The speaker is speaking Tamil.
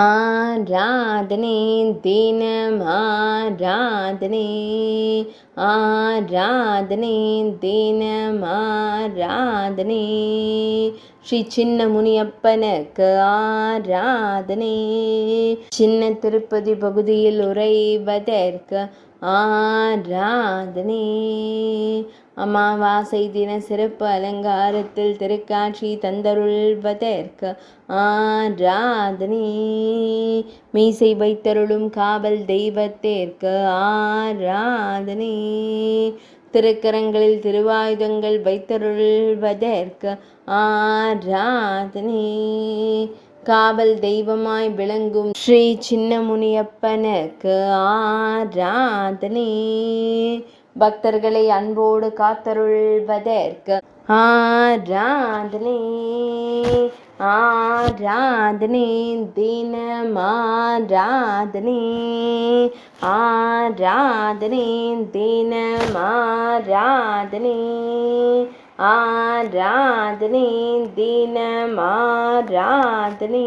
ஆராதனை தினம் ஆராதனை, ஆராதனை தினம் ஆராதனை, ஸ்ரீ சின்ன முனியப்பனுக்கு ஆராதனை, சின்ன திருப்பதி பகுதியில் உறைவதற்கு ஆராதனை, அமாவாசை தின சிறப்பு அலங்காரத்தில் திருக்காட்சி தந்தருள்வதற்கு ஆராதனை, மீசை வைத்தருளும் காவல் தெய்வத்திற்கு ஆராதனை, திருக்கரங்களில் திருவாயுதங்கள் வைத்தருள்வதற்கு ஆராதனை, காவல் தெய்வமாய் விளங்கும் ஸ்ரீ சின்ன முனியப்பனுக்கு ஆராதனை, பக்தர்களை அன்போடு காத்தருள்வதற்கு ஆராதனை, ஆராதனை தினம் ஆராதனை, ஆராதனை தினம் ஆராதனை, ஆராதனை தினம் ஆராதனை.